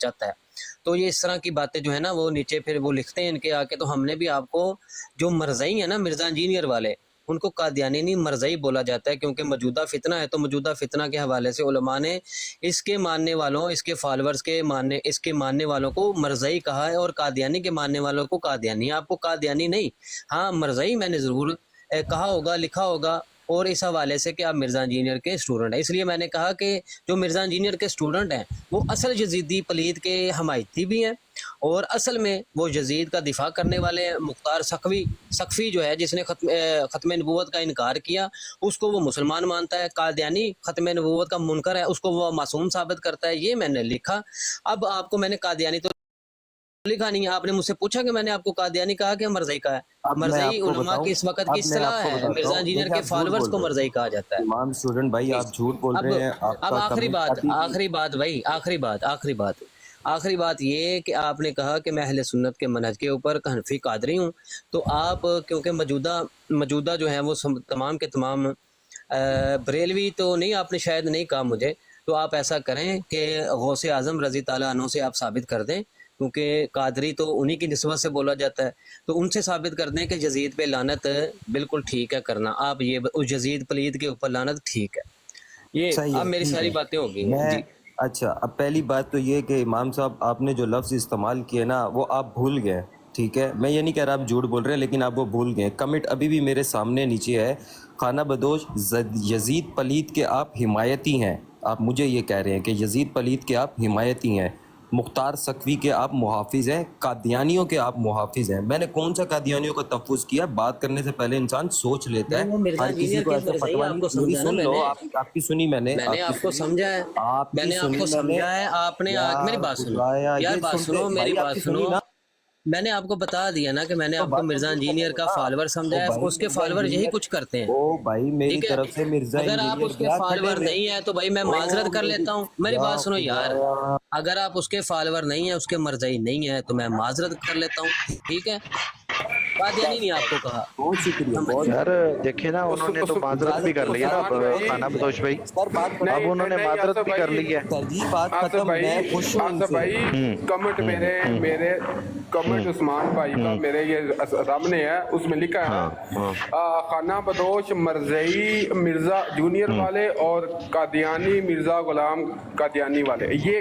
چاہتا ہے. تو یہ اس طرح کی باتیں جو ہے نا وہ نیچے پھر وہ لکھتے ہیں ان کے آ کے. تو ہم نے بھی آپ کو جو مرزائی ہیں نا مرزا انجینئر والے ان کو قادیانی نہیں مرزائی بولا جاتا ہے کیونکہ موجودہ فتنہ ہے. تو موجودہ فتنہ کے حوالے سے علماء نے اس کے ماننے والوں اس کے فالورز کے ماننے والوں کو مرزائی کہا ہے اور قادیانی کے ماننے والوں کو قادیانی. آپ کو قادیانی نہیں, ہاں مرزائی میں نے ضرور کہا ہوگا لکھا ہوگا. اور اس حوالے سے کہ آپ مرزا انجینئر کے اسٹوڈنٹ ہیں, اس لیے میں نے کہا کہ جو مرزا انجینئر کے اسٹوڈنٹ ہیں وہ اصل یزیدی پلید کے حمایتی بھی ہیں اور اصل میں وہ یزید کا دفاع کرنے والے ہیں. مختار سقفی جو ہے جس نے ختم نبوت کا انکار کیا اس کو وہ مسلمان مانتا ہے. قادیانی ختم نبوت کا منکر ہے, اس کو وہ معصوم ثابت کرتا ہے. یہ میں نے لکھا. اب آپ کو میں نے قادیانی تو لکھا نہیں ہے, آپ نے مجھ سے پوچھا کہ میں نے آپ کو قادیانی کہا کہ مرزائی کہا ہے. اب میں مرزائی آپ کو علماء کی اس وقت کی اب میں اصطلاح آپ کو ہے, بتاتا مرزا ہوں. انجینئر دیکھیں کے آپ جھوٹ فالوورز بول کو رہے مرزائی کہا جاتا ہیں, ہے. امام اسٹوڈنٹ بھائی آپ جھوٹ بول رہے ہیں. آپ اب کا آخری کمنٹ بات کافی آخری بات یہ کہ آپ نے کہا کہ میں اہل سنت کے منہج کے اوپر حنفی قادری ہوں. تو آپ کیونکہ موجودہ جو ہیں وہ تمام کے تمام بریلوی تو نہیں, آپ نے شاید نہیں کہا مجھے. تو آپ ایسا کریں کہ غوث اعظم رضی تعالیٰ عنہ سے آپ ثابت کر دیں کیونکہ قادری تو انہی کی نسبت سے بولا جاتا ہے. تو ان سے ثابت کر دیں کہ یزید پہ لعنت بالکل ٹھیک ہے کرنا. آپ یہ یزید پلید کے اوپر لعنت ٹھیک ہے. یہ صحیح اب ہے, میری ٹھیک ساری ہے. باتیں ہو گئی ہیں میں جی. اچھا, اب پہلی بات تو یہ کہ امام صاحب آپ نے جو لفظ استعمال کیے نا وہ آپ بھول گئے. ٹھیک ہے, میں یہ نہیں کہہ رہا آپ جھوٹ بول رہے ہیں لیکن آپ وہ بھول گئے. کمنٹ ابھی بھی میرے سامنے نیچے ہے, خانہ بدوش یزید پلید کے آپ حمایتی ہیں. آپ مجھے یہ کہہ رہے ہیں کہ یزید پلید کے آپ حمایتی ہیں. مختار سقفی کے آپ محافظ ہیں, قادیانیوں کے آپ محافظ ہیں. میں نے کون سا قادیانیوں کا تفوظ کیا؟ بات کرنے سے پہلے انسان سوچ لیتا نہیں ہے. وہ مرزا ہر کسی انجینئر کو کے ایسا مرزائی فتویٰ آپ نہیں. کو میری سمجھا نا سن میں لو, نے. آپ کی سنی میں نے, میں نے آپ کو سمجھا ہے, آپ میں کی نے آپ سنی کو میں نے. سمجھا ہے. آپ نے میری یار بات سنو خدایا, یار, یہ بات سنتے سنو میری بھائی, آپ بات کی سنو. سنی نا میں نے آپ کو بتا دیا نا کہ میں نے تو آپ کو بات مرزا کمپلیٹ کرنے انجینئر دو کا نا. فالوور سمجھا وہ ہے, بھائی اس کے مرزا فالوور یہی انجینئر, کچھ کرتے ہیں. او بھائی میری ٹھیک ہے, طرف سے مرزا اگر آپ انجینئر اس کے گیا کھڈے فالوور میں. نہیں ہیں تو بھائی میں او معذرت کر میری, لیتا ہوں. میری یا بات سنو یار, خدایا. اگر آپ اس کے فالوور نہیں ہیں, اس کے مرزائی نہیں ہیں تو میں معذرت کر لیتا ہوں. ٹھیک ہے, قادیانی نہیں آپ کو کہا. بہت شکریہ, سمجھ بہت گئے. یار دیکھیں نا, انہوں نے تو معذرت بھی اجازت کر دو لی ہے سر. نا عثمان بھائی. خانہ بدوش بھائی. سر بات ختم. اب انہوں نے نہیں معذرت آصف بھی کر بھائی, لی ہے. سر جی بات آصف ختم. میں بھائی, خوش ہوں ان آصف سے. بھائی کمنٹ میرے کمنٹ عثمان بھائی کا میرے یہ سامنے ہے, اس میں لکھا ہاں ہاں ہے خانہ بدوش مرزئی مرزا جونیئر والے اور قادیانی مرزا غلام قادیانی والے, یہ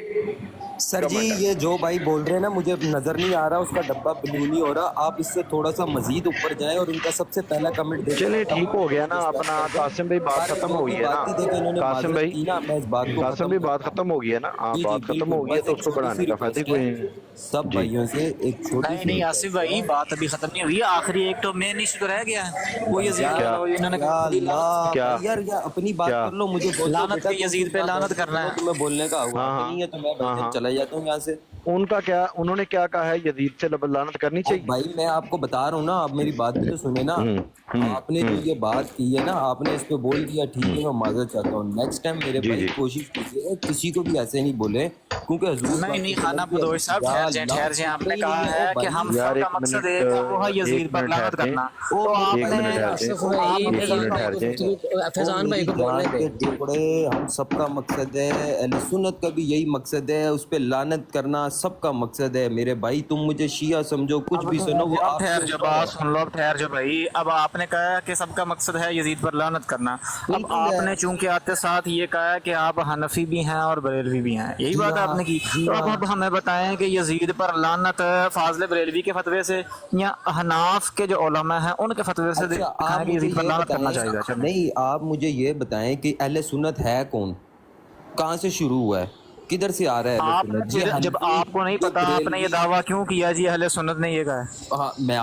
سر جی کمنٹ یہ ہے. جو بھائی بول رہے ہیں نا مجھے نظر نہیں آ رہا, اس کا ڈبہ بلو نہیں ہو رہا. آپ اس سے تھوڑا سا مزید اوپر جائیں اور ان کا سب سے پہلا کمنٹ دیکھیں. چلے ٹھیک ہو گیا نا رسپیکٹ اپنا. کر دیں. قاسم بھائی بات سارے ختم جو ہو بھی گئی ہے نا. بات تھی دیکھیں انہوں نے قاسم معذرت بھائی, کی نا, میں اس بات کو قاسم ختم بھائی بات کرتا ہوں. ختم ہو گئی ہے نا. جی جی بات ختم بالکل, ہو گئی ہے بس تو ایک اس کو چھوٹی سی بڑھانے کا فائدہ ہی ریکویسٹ ہے کوئی نہیں. سب جی بھائیوں سے, ایک چھوٹی سی نہیں آصف ریکویسٹ بھائی ہے. بات ابھی ختم نہیں ہوئی. آخری ایک تو مین ایشو تو رہ گیا ہے, وہ یزید یا پہ کیا انہوں نے یا اللہ کیا بھائی, یار اپنی بات کیا کر لو. مجھے بول دو لعنت بیٹا, پہ تم یزید چپ پہ چاپ لعنت بیٹھ کے کرنا سنو, ہے. تمہیں بولنے کا ہاں حق ہاں نہیں ہے تو میں بھائی ہاں جان ہاں. چلا جاتا ہوں یہاں سے. ان کا کیا, انہوں نے کیا کہا ہے یزید سے لعنت کرنی او چاہیے؟ بھائی میں آپ کو بتا رہا ہوں نا, آپ میری بات بھی تو سنیں نا. ہوں ہوں آپ نے جو ہوں. یہ بات کی ہے نا, آپ نے اس پہ بول دیا, ٹھیک ہے میں معذرت چاہتا ہوں. نیکسٹ ٹائم میرے جی بھائی جی کوشش کیجیے کسی کو بھی ایسے نہیں بولے, کیونکہ حضور نہیں پاک نہیں صلی اللہ خانہ علیہ بدوش وسلم, صاحب یا ٹھہر جائیں اللہ ٹھہر جائیں. آپ سنتے نے ہی کہا نہیں ہے. او ہے کہ ہم بھائی, یار سب کا ایک مقصد منٹ, ایک ہے, وہ ہے ایک یزید پر منٹ ٹھہر لعنت جائیں. کرنا. او تو میری آپ ایک نے منٹ ٹھہر جائیں. آصف او بھائی آپ ایک میری منٹ ٹھہر جائیں. فیضان بھائی کو بولنے جان دیں. کے ٹکڑے, ہم سب کا مقصد ہے, اہل سنت کا بھی یہی مقصد ہے, اس پہ لعنت کرنا سب کا مقصد ہے. میرے بھائی تم مجھے شیعہ سمجھو, کچھ اب بھی ٹھہر سنو, وہ جاؤ, اب آپ کے ٹھہر جاؤ, اوپر بات ہے. سن لو, اب ٹھہر جاؤ بھائی. اب آپ نے کہا کہ سب کا مقصد ہے یزید پر لعنت کرنا. اب بالکل آپ ہے. نے چونکہ آتے ساتھ یہ کہا ہے کہ آپ حنفی بھی ہیں اور بریلوی بھی ہیں, یہی جی بات آپ ہاں, نے کی. جی تو ہاں. اب ہمیں بتائیں کہ یزید پر لعنت فاضل بریلوی کے فتوے سے یا احناف کے جو علماء ہیں ان کے فتوے سے اچھا آپ دکھائیں کہ مجھے یزید پر یہ لعنت کرنا بتائیں, چاہیے. چلیں نہیں آپ مجھے یہ بتائیں کہ اہل سنت ہے کون, کہاں سے شروع ہوا ہے, کدھر سے آ رہا ہے اہل آپ نے سنت؟ یہ پھر جب حنفی, آپ کو نہیں یہ پتا آپ نے یہ بریلوی. دعویٰ کیوں کیا جی اہل سنت نے یہ کہا ہے؟ ہاں میں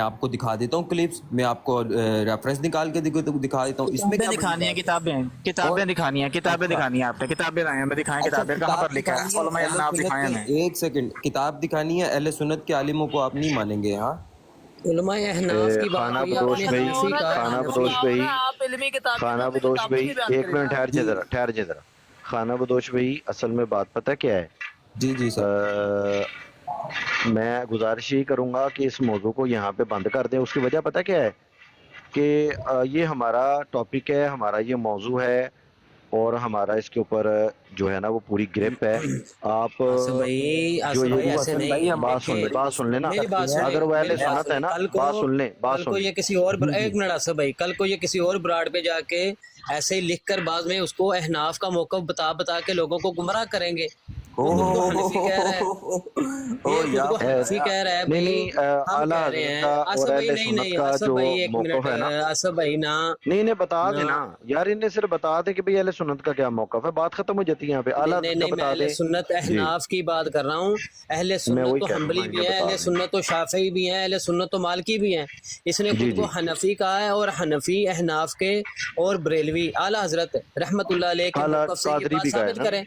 آپ کو دکھا دیتا ہوں کلپس, میں آپ کو ریفرنس نکال کے دکھا دیتا ہوں. اس میں کتابیں کیا بڑی دکھانی ہیں, بات ہے؟ اور کتابیں دکھانی ہیں, کتابیں اچھا دکھانی ہیں. آپ نے کتابیں لائیں, ہمیں دکھائیں اچھا, کتابیں کہاں پر کتاب لکھا دکھانی ہے. ہے علماء اہل احناف سنت دکھائیں کے, ہمیں. ایک سیکنڈ, کتاب دکھانی ہے اہل سنت کے عالموں کو آپ نہیں مانیں گے؟ ہاں علماء احناف کی بات خانہ ہوئی, آپ بدوش نے بھائی, حنفی کہا ہے. خانہ حنفی بدوش بھائی, آپ علمی کتابیں خانہ اپنی بدوش کتابوں بھائی, کی بیان ایک کریں منٹ نا. جی ٹھہر جائے ذرا. خانہ بدوش بھائی, اصل میں بات پتہ کیا ہے؟ جی جی سر. میں گزارش یہ کروں گا کہ اس موضوع کو یہاں پہ بند کر دیں. اس کی وجہ پتہ کیا ہے کہ یہ ہمارا ٹاپک ہے, ہمارا یہ موضوع ہے, اور ہمارا اس کے اوپر جو ہے نا وہ پوری گرپ ہے. آپ آصف بھائی جو آصف بھائی یہ ایسے نہیں بات سن لینا. میری بات سنیں اگر وہ اہل میری بات سنت ہے سنیں نا, کل بات سن لیں, بات کو سن لیں. یہ کسی اور ایک منٹ آصف بھائی کل کو یہ کسی اور براڈ پہ جا کے ایسے ہی لکھ کر بعد میں اس کو احناف کا موقف بتا کے لوگوں کو گمراہ کریں گے. وہ خود کو حنفی کہہ رہا ہے, یہ خود کو حنفی کہہ رہا ہے نہیں بھائی, نہیں, ہم اعلیٰ کہہ رہے حضرت ہیں کا اور آصف بھائی اہل نہیں سنت نہیں کا آصف جو بھائی ایک منٹ موقف ہے نا, آصف بھئی نا نہیں انہیں بتا دیں نا یار, انہیں صرف بتا دیں کہ بھئی اہل سنت کا کیا موقف ہے, بات ختم ہو جاتی ہے یہاں پہ. اعلیٰ نہیں حضرت کا نہیں میں بتا اہل دیں. سنت جی احناف کی بات کر رہا ہوں. اہل میں سنت وہی تو کہہ رہا ہوں نا, حنبلی بھی انہیں ہیں, بتا اہل دیں. سنت تو شافعی بھی ہیں, اہل سنت تو مالکی بھی ہیں. اس نے جی خود کو جی, حنفی کہا ہے, اور حنفی احناف کے اور بریلوی اعلیٰ حضرت رحمت اللہ علیہ کے اعلیٰ موقف سے یہ قادری بات بھی کا ہے ثابت نا, کریں.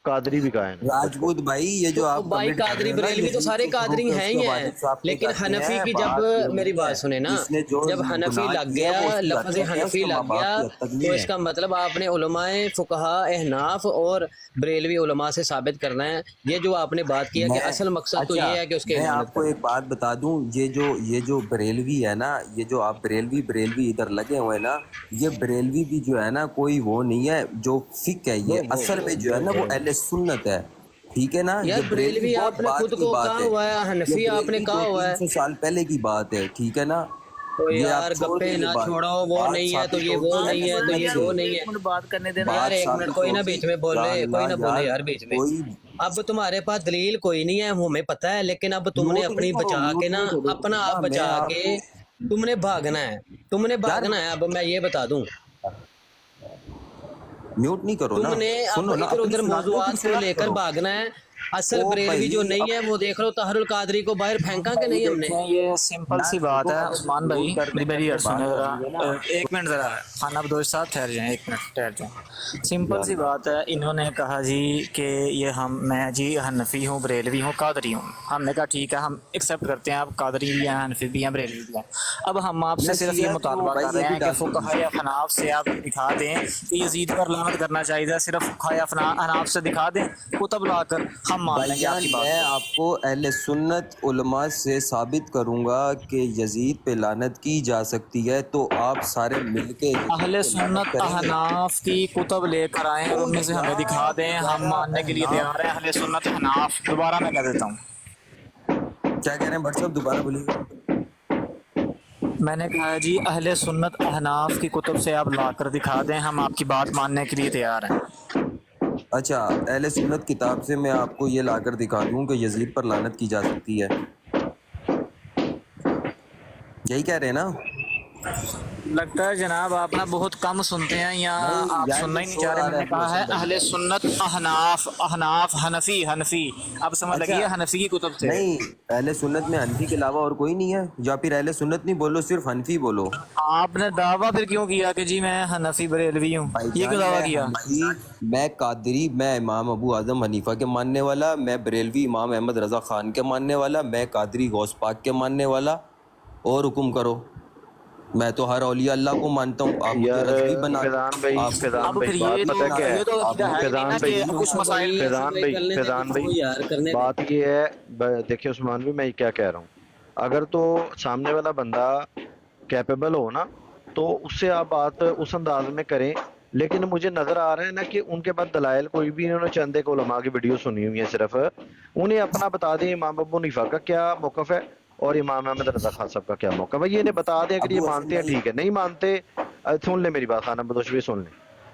قادری بھی کا ہے نا مجھ کو. راجپوت بھائی یہ جو تو آپ بھائی کمنٹ کر رہے قادری ہو نا بریلوی تو یزید سارے سے شروع قادری پہ ہیں اس کے ہی ہیں, والد صاحب پہ لیکن کرتے حنفی ہیں. کی جب بات یہ میری نہیں بات ہے, سنیں نا, اس نے جو جب حنفی گناہ لگ کیا گیا, وہ اس کی حد لفظ تک ہے, اس حنفی کے ماں لگ باپ گیا, کی حد تک تو نہیں اس ہے. کا مطلب آپ نے علماء فقہا احناف اور بریلوی علماء سے ثابت کرنا ہے. یہ جو آپ نے بات کیا کہ میں اصل مقصد تو اچھا یہ ہے کہ اس کی میں اعانت آپ کو کریں. ایک بات بتا دوں, یہ جو بریلوی ہے نا, یہ جو آپ بریلوی ادھر لگے ہوئے نا, یہ بریلوی بھی جو ہے نا کوئی وہ نہیں ہے جو فقہ ہے, یہ اصل میں جو ہے نا وہ اہل سنت ہے. ٹھیک ہے نا, یار یہ بریلوی بریلوی بہت آپ نے بعد خود کی کو بات کہا ہے. ہوا ہے, یہ حنفی آپ نے بریلوی کہا ہوا ہے. 200-300 سال پہلے کی بات ہے. ٹھیک ہے نا, تو یہ آپ یار چھوڑ گپے دیں یہ نہ بات, چھوڑو, وہ بات نہیں ہے تو ثابت یہ وہ ہوگی نہیں ہے, تو سنت یہ سے, وہ نہیں ایک ہے. منٹ بات کرنے دینا. یار بات ایک منٹ, ثابت کوئی نہ ہوگی. بیچ میں بول یا رہے, کوئی اللہ نہ بولے یار, یار بیچ میں. کوئی اب تمہارے پاس دلیل کوئی نہیں ہے, ہمیں پتہ ہے, لیکن اب تم نے میوٹ نہیں اپنی کرو, بچا کے میوٹ نا, نہیں کرو اپنا آپ نا, میں بچا آپ کے کو تم نے بھاگنا ہے, تم نے یار بھاگنا ہے. اب میں یہ بتا دوں, میوٹ نہیں کرو نا, تم نے اب سنو نا, ادھر اپنی ادھر سناتے ہو پھر موضوعات کو شیئر لے کر کرو. بھاگنا ہے. اصل او بریلوی جو بھائی نہیں ہے اب وہ دیکھ لو, طاہر القادری کو باہر پھینکا کہ نہیں ہم نے. دیکھیں یہ سمپل سی یار بات دیکھو, ہے اگر عثمان بھائی, میوٹ کر دیں میری پھر یار سنیں بات ذرا, کرنی ہے نا. ایک منٹ ذرا, خانہ بدوش صاحب ٹھہر جائیں, ایک منٹ ٹھہر جائیں. یا سمپل سی اللہ. بات ہے, انہوں نے کہا جی کہ یہ میں جی حنفی ہوں, بریلوی ہوں, قادری ہوں. ہم نے کہا ٹھیک ہے, ہم ایکسیپٹ کرتے ہیں, آپ قادری بھی ہیں, حنفی بھی ہیں, بریلوی بھی ہیں. اب ہم آپ سے میں صرف یہ شیعہ بھی ہوں مطالبہ بھائی, کر یہ رہے بھی ہیں کہ ڈاکٹر فقہاء احناف سے آپ دکھا دیں کہ یزید پر لعنت کرنا چاہیے, صرف فقہاء احناف سے دکھا دیں کتب لا کر, ہم مان لیں بھائی گے آپ جان, کی بات میں کو. آپ کو اہل سنت علماء سے ثابت کروں گا کہ یزید پہ لعنت کی جا سکتی ہے, تو آپ سارے مل کے یزید اہل پہ لعنت سنت کریں گے. احناف کی کتب لے کر آئیں اور او ان میں سے ہمیں دکھا یار دیں, ہم دوبارہ ماننے کے لیے احناف, تیار ہیں. اہل سنت احناف, دوبارہ میں کہہ دیتا ہوں, کیا کہہ رہے ہیں بھٹ صاحب, دوبارہ بولیے. میں نے کہا ہے جی اہل سنت احناف کی کتب سے آپ لا کر دکھا دیں, ہم آپ کی بات ماننے کے لیے تیار ہیں. اچھا, اہل سنت کتاب سے میں آپ کو یہ لا کر دکھا دوں کہ یزید پر لعنت کی جا سکتی ہے, یہی کہہ رہے ہیں نا. لگتا ہے جناب آپ نا بہت کم سنتے ہیں, یا نہیں آپ یار, سننا یہ ہی نہیں چاہ شور رہے. آ میں رہا نے ہے ابو کہا ہے حسن بھائی اہل کا. سنت احناف, حنفی, اب سمجھ اچھا, لگی ہے حنفی کی کتب سے. نہیں اہل سنت میں حنفی کے علاوہ اور کوئی نہیں ہے, یا پھر اہل سنت نہیں بولو, صرف حنفی بولو. آپ نے دعویٰ پھر کیوں کیا کہ جی میں حنفی بریلوی ہوں, بھائی یہ کیوں جان, دعویٰ میں کیا؟ حنفی, میں قادری, میں امام ابو اعظم حنیفہ کے ماننے والا, میں بریلوی امام احمد رضا خان کے ماننے والا, میں قادری غوث پاک کے ماننے والا. اور حکم کرو, میں تو ہر اولیاء اللہ کو مانتا ہوں. آپ مجھے یار رضوی بنا دو, فیضان آپ مجھے اب بھائی پھر بات یہ تو پتہ کیا ہے, یہ تو آپ عقیدہ ہے مجھے ہی نہیں نا فیضان کہ بھائی, کچھ آصف مسائل. بھائی, آصف فیضان بھائی بھائی, کرنے دے فیضان گفتگو بھائی, یار, کرنے دے. بات یہ ہے, دیکھیں عثمان بھی, میں کیا کہہ رہا ہوں, اگر تو سامنے والا بندہ کیپیبل ہو نا, تو اس سے آپ بات اس انداز میں کریں. لیکن مجھے نظر آ رہا ہے نا کہ ان کے پاس دلائل کوئی بھی, انہوں نے چند ایک علماء کی ویڈیو سنی ہوئی ہیں صرف, انہیں اپنا بتا دیں امام ابو حنیفہ کا کیا موقف ہے اور امام احمد رضا خان صاحب کا کیا موقف ہے. یہ انہیں بتا دیں, اگر یہ ابو حسن مانتے ہیں بھائی. ٹھیک ہے, نہیں مانتے سن لیں میری بات, خانہ بدوش بھی سن لیں.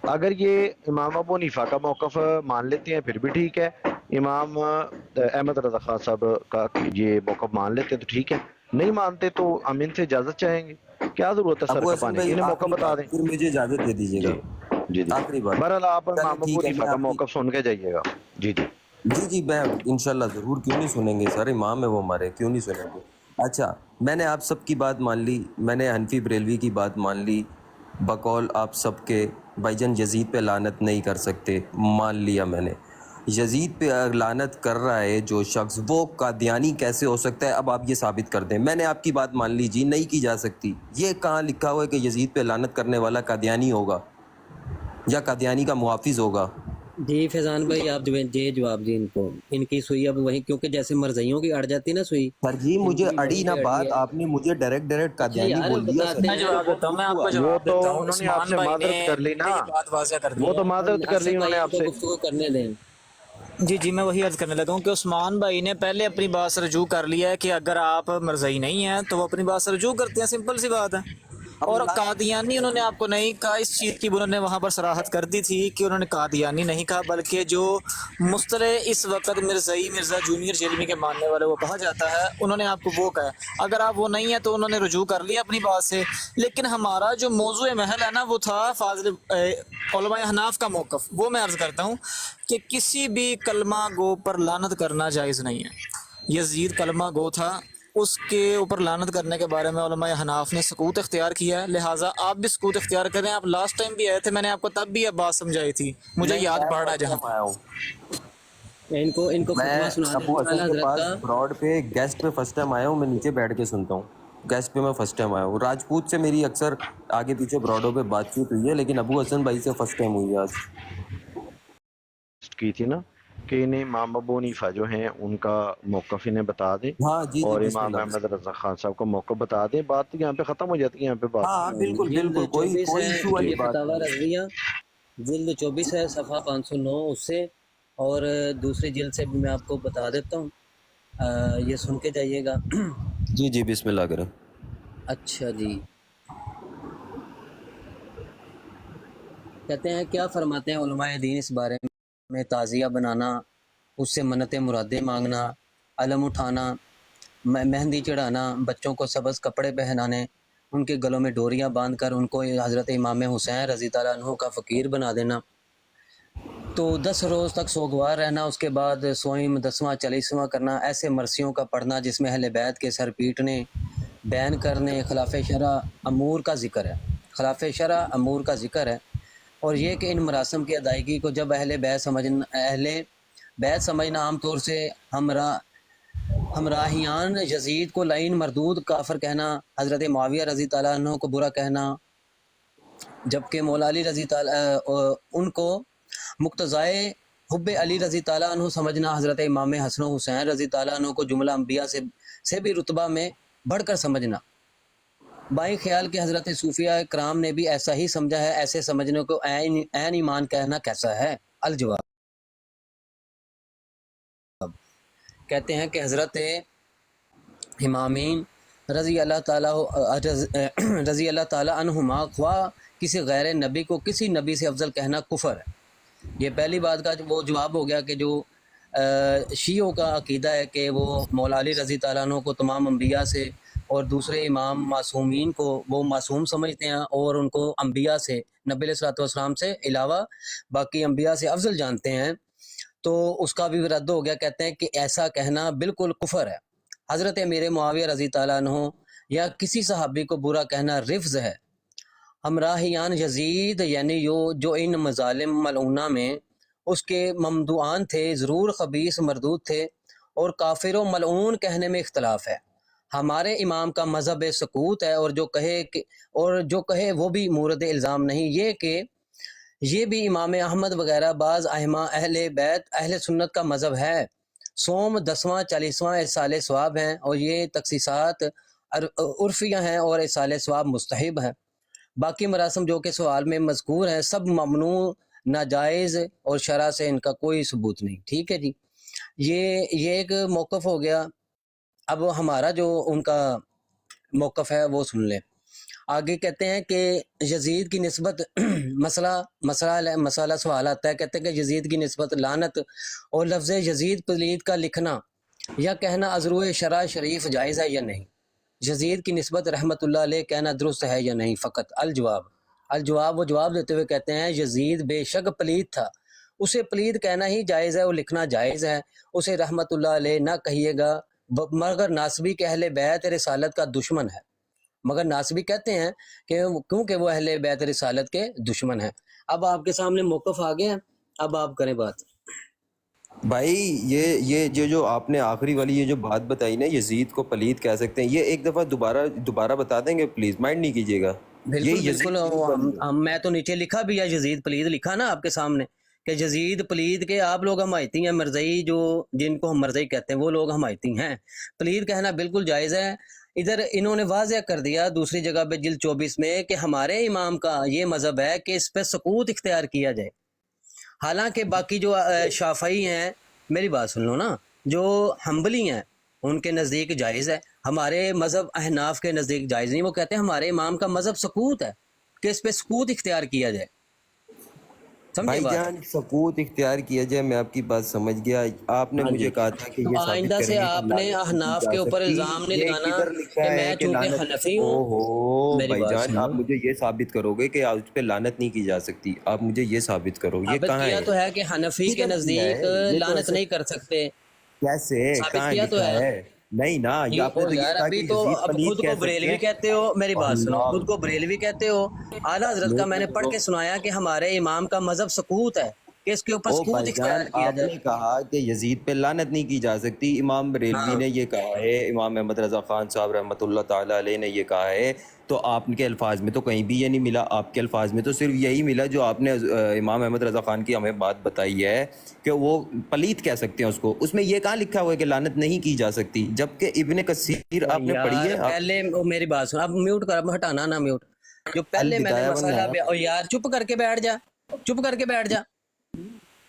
اگر یہ امام ابو حنیفہ کا موقف مان لیتے ہیں پھر بھی ٹھیک ہے, امام احمد رضا خان صاحب کا یہ موقف مان لیتے ہیں تو ٹھیک ہے, نہیں مانتے تو ہم ان سے اجازت چاہیں گے. کیا ضرورت ہے سر ابو حسن کھپانے کی, بھائی انہیں موقع آخری بتا بات, دیں. پھر مجھے اجازت دے دیجیے گا. جی جی جی, آخری بات, بہرحال آپ چلے امام ابو ٹھیک ہے, حنیفہ میں کا آپ کی, موقف سن کے جائیے گا. جی جی جی جی, میں انشاءاللہ ضرور, کیوں نہیں سنیں گے سر, امام ہے وہ ہمارے, کیوں نہیں سنیں گے. اچھا, میں نے آپ سب کی بات مان لی, میں نے حنفی بریلوی کی بات مان لی, بقول آپ سب کے بھائی جان یزید پہ لعنت نہیں کر سکتے, مان لیا میں نے. یزید پہ لعنت کر رہا ہے جو شخص, وہ قادیانی کیسے ہو سکتا ہے, اب آپ یہ ثابت کر دیں. میں نے آپ کی بات مان لی جی, نہیں کی جا سکتی. یہ کہاں لکھا ہوا ہے کہ یزید پہ لعنت کرنے والا قادیانی ہوگا یا قادیانی کا محافظ ہوگا؟ جی فیضان بھائی آپ جی جواب دیں ان کو، ان کی سوئی اب وہی، کیونکہ جیسے مرزائیوں کی اڑ جاتی نا سوئی، سر جی ان مجھے کی اڑی وہیں نہ پہ اڑی بات، ہے۔ آپ نے مجھے ڈائریکٹ اچھا قادیانی یار بول دیا سر۔ بتاتے میں ہیں جواب دیتا ہوں، میں آپ کو وہ جواب تو دیتا ہوں۔ انہوں نے آپ عثمان سے بھائی معذرت کر لی نا، نے یہ بات واضح کر دی وہ تو ہے۔ معذرت کر لی ارشد انہوں بھائی نے ان آپ کو سے۔ گفتگو کرنے دیں۔ جی میں وہی عرض کرنے لگا ہوں کہ عثمان بھائی نے پہلے اپنی بات سے رجوع کر لیا ہے کہ اگر آپ مرزائی نہیں ہیں تو وہ اپنی بات سے رجوع کرتے ہیں، سمپل سی بات ہے۔ اور قادیانی انہوں نے آپ کو نہیں کہا، اس چیز کی انہوں نے وہاں پر صراحت کر دی تھی کہ انہوں نے قادیانی نہیں کہا، بلکہ جو مصطلح اس وقت مرزائی، مرزا جونیئر جیلمی کے ماننے والے وہ کہا جاتا ہے، انہوں نے آپ کو وہ کہا۔ اگر آپ وہ نہیں ہیں تو انہوں نے رجوع کر لیا اپنی بات سے، لیکن ہمارا جو موضوع محل ہے نا وہ تھا فاضل علماء احناف کا موقف۔ وہ میں عرض کرتا ہوں کہ کسی بھی کلمہ گو پر لعنت کرنا جائز نہیں ہے۔ یزید کلمہ گو تھا، اس کے اوپر لعنت کرنے کے بارے میں علماء حناف نے سکوت اختیار کیا ہے، لہٰذا آپ بھی سکوت اختیار کریں۔ آپ لاسٹ ٹائم بھی آئے تھے، میں نے آپ کو تب بھی یہ بات سمجھائی تھی، مجھے نہیں یاد میں پڑ رہا ہے فرسٹ جہاں ٹائم تک۔ آیا ہوں، ان کو میں فتویٰ سنا ابو دیں حسن اعلیٰ کے حضرت پاس کا۔ براڈ پہ گیسٹ پہ فرسٹ ٹائم آیا ہوں، میں نیچے بیٹھ کے سنتا ہوں، گیسٹ پہ میں فرسٹ ٹائم آیا ہوں۔ راجپوت سے میری اکثر آگے پیچھے براڈوں پہ بات چیت ہوئی ہے، لیکن ابو حسن بھائی سے فرسٹ ٹائم ہوئی ہے آج۔ کی تھی نا کہ انہیں امام ابو حنیفہ جو ہیں ان کا موقف انہیں بتا دیں، ہاں جی جی اور بسم امام اللہ۔ احمد رضا خان صاحب کا موقف بتا دیں، بات یہاں پہ ختم ہو جاتی ہے، یہاں پہ بات ہاں نہیں ہوگی۔ بالکل جلد بالکل، کوئی 24 ہے ایشو والی یہ بات فتاویٰ نہیں ہے۔ رضویہ، جلد 24 ہے صفحہ 509 اس سے، اور دوسری جلد سے بھی میں آپ کو بتا دیتا ہوں، یہ سن کے جائیے گا۔ جی جی بسم اللہ کریں۔ اچھا جی، کہتے ہیں کیا فرماتے ہیں علماء دین اس بارے میں؟ تعزیہ بنانا، اس سے منتیں مرادیں مانگنا، علم اٹھانا، مہندی چڑھانا، بچوں کو سبز کپڑے پہنانے، ان کے گلوں میں ڈوریاں باندھ کر ان کو حضرت امام حسین رضی تعالیٰ عنہ کا فقیر بنا دینا، تو 10 روز تک سوگوار رہنا، اس کے بعد سوئم 10واں 40واں کرنا، ایسے مرثیوں کا پڑھنا جس میں اہل بیت کے سر پیٹنے، بین کرنے، خلاف شرع امور کا ذکر ہے، خلاف شرع امور کا ذکر ہے، اور یہ کہ ان مراسم کی ادائیگی کو جب اہل بیت سمجھنا عام طور سے ہمراہیان یزید کو لعین مردود کافر کہنا، حضرت معاویہ رضی تعالیٰ عنہ کو برا کہنا، جبکہ مولا علی رضی تعالیٰ ان کو مقتضائے حب علی رضی تعالیٰ عنہ سمجھنا، حضرت امام حسن و حسین رضی تعالیٰ عنہ کو جملہ انبیاء سے بھی رتبہ میں بڑھ کر سمجھنا۔ بائیں خیال کے حضرت صوفیہ کرام نے بھی ایسا ہی سمجھا ہے، ایسے سمجھنے کو عین ایمان کہنا کیسا ہے؟ الجواب، کہتے ہیں کہ حضرت امامین رضی اللہ تعالیٰ عنہما خواہ کسی غیر نبی کو کسی نبی سے افضل کہنا کفر ہے۔ یہ پہلی بات کا وہ جواب ہو گیا کہ جو شیعوں کا عقیدہ ہے کہ وہ مولا علی رضی تعالیٰ عنہ کو تمام انبیاء سے اور دوسرے امام معصومین کو وہ معصوم سمجھتے ہیں، اور ان کو انبیاء سے، نبی علیہ الصلوۃ والسلام سے علاوہ باقی انبیاء سے افضل جانتے ہیں، تو اس کا بھی رد ہو گیا۔ کہتے ہیں کہ ایسا کہنا بالکل کفر ہے۔ حضرت امیر معاویہ رضی تعالیٰ عنہ یا کسی صحابی کو برا کہنا رفض ہے۔ ہمراہیان یزید یعنی جو ان مظالم ملعونہ میں اس کے ممدوعان تھے، ضرور خبیث مردود تھے، اور کافر و ملعون کہنے میں اختلاف ہے۔ ہمارے امام کا مذہب سکوت ہے، اور جو کہے وہ بھی مورد الزام نہیں، یہ کہ یہ بھی امام احمد وغیرہ بعض ائمہ اہل بیت اہل سنت کا مذہب ہے۔ سوم 10واں 40واں ارسال ثواب ہیں، اور یہ تخصیصات عرفیہ ہیں، اور ارسال ثواب مستحب ہے۔ باقی مراسم جو کہ سوال میں مذکور ہیں سب ممنوع، ناجائز، اور شرع سے ان کا کوئی ثبوت نہیں۔ ٹھیک ہے جی، یہ ایک موقف ہو گیا۔ اب ہمارا جو ان کا موقف ہے وہ سن لیں۔ آگے کہتے ہیں کہ یزید کی نسبت مسئلہ سوال آتا ہے، کہتے ہیں کہ یزید کی نسبت لعنت اور لفظ یزید پلید کا لکھنا یا کہنا ازرو شرع شریف جائز ہے یا نہیں؟ یزید کی نسبت رحمت اللہ علیہ کہنا درست ہے یا نہیں؟ فقط الجواب وہ جواب دیتے ہوئے کہتے ہیں یزید بے شک پلید تھا، اسے پلید کہنا ہی جائز ہے اور لکھنا جائز ہے، اسے رحمت اللہ علیہ نہ کہیے گا، مگر ناصبی کے اہل بیت رسالت کا دشمن ہے۔ مگر ناصبی کہتے ہیں کہ کیونکہ وہ اہل بیت رسالت کے دشمن ہیں۔ اب آپ کے سامنے موقف آ گیا، اب آپ کریں بات۔ بھائی یہ جو آپ نے آخری والی یہ جو بات بتائی نا، یزید کو پلید کہہ سکتے ہیں، یہ ایک دفعہ دوبارہ بتا دیں گے پلیز، مائنڈ نہیں کیجیے گا۔ بالکل یہ بالکل، یزید میں تو نیچے لکھا بھی ہے یزید پلید لکھا نا آپ کے سامنے کہ یزید پلید کے آپ لوگ حمایتی ہیں، مرزئی جو جن کو ہم مرزئی کہتے ہیں وہ لوگ حمایتی ہیں، پلید کہنا بالکل جائز ہے۔ ادھر انہوں نے واضح کر دیا دوسری جگہ پہ جلد 24 میں کہ ہمارے امام کا یہ مذہب ہے کہ اس پہ سکوت اختیار کیا جائے، حالانکہ باقی جو شافعی ہیں، میری بات سن لو نا، جو حنبلی ہیں ان کے نزدیک جائز ہے، ہمارے مذہب احناف کے نزدیک جائز نہیں، وہ کہتے ہیں ہمارے امام کا مذہب سکوت ہے کہ اس پہ سکوت اختیار کیا جائے، سمجھے بھائی بات؟ جان سکوت اختیار کیا جائے، میں آپ کی بات سمجھ گیا، آپ نے ہاں مجھے جی، کہا تھا کہ تو یہ ثابت آئندہ کریں سے گے کہ آپ نے لعنت نہیں کی احناف جا کے اوپر سکتی۔ الزام نہیں یہ لگانا کدھر لکھا کہ ہے میں کہ چونکہ لعنت؟ حنفی او ہوں۔ ہو میری بھائی بات جان، آپ سنو، مجھے یہ ثابت کرو گے کہ اس پہ لعنت نہیں کی جا سکتی، آپ مجھے یہ ثابت کرو، یہ ثابت کہاں کیا ہے؟ تو ہے کہ حنفی کے کدھر کیا نزدیک ہے یہ؟ تو لعنت ایسے نہیں کر سکتے، کیسے ثابت کہاں کیا تو لکھا ہے۔ ہے؟ نہیں نا، یہ آپ نے او تو یہ یار، کہا ابھی کہ تو یزید اب پلید خود کو کہہ سکتے بریلوی ہیں۔ کہتے ہو، میری بات سنو، اللہ، خود کو بریلوی کہتے ہو، اعلیٰ حضرت کا میں نے پڑھ کے سنایا کہ ہمارے امام کا مذہب سکوت ہے کہ اس کے اوپر او سکوت بھائی جان، اختیار کیا آپ جائے۔ نے کہا کہ یزید پہ لعنت نہیں کی جا سکتی، امام بریلوی ہاں نے یہ کہا ہے، امام احمد رضا خان صاحب رحمۃ اللہ تعالی علیہ نے یہ کہا ہے، تو آپ کے الفاظ میں تو کہیں بھی یہ نہیں ملا، آپ کے الفاظ میں تو صرف یہی ملا جو آپ نے امام احمد رضا خان کی ہمیں بات بتائی ہے کہ وہ پلیت کہہ سکتے ہیں اس کو، اس میں یہ کہاں لکھا ہوا ہے کہ لعنت نہیں کی جا سکتی؟ جبکہ ابن کثیر او آپ نے پڑھی یار ہے، پہلے میری بات سن، اب میوٹ کر، اب ہٹانا نا میوٹ، جو پہلے میں نے البدایہ مسئلہ والنہایہ، او یار چپ کر کے بیٹھ جا، چپ کر کے بیٹھ جا،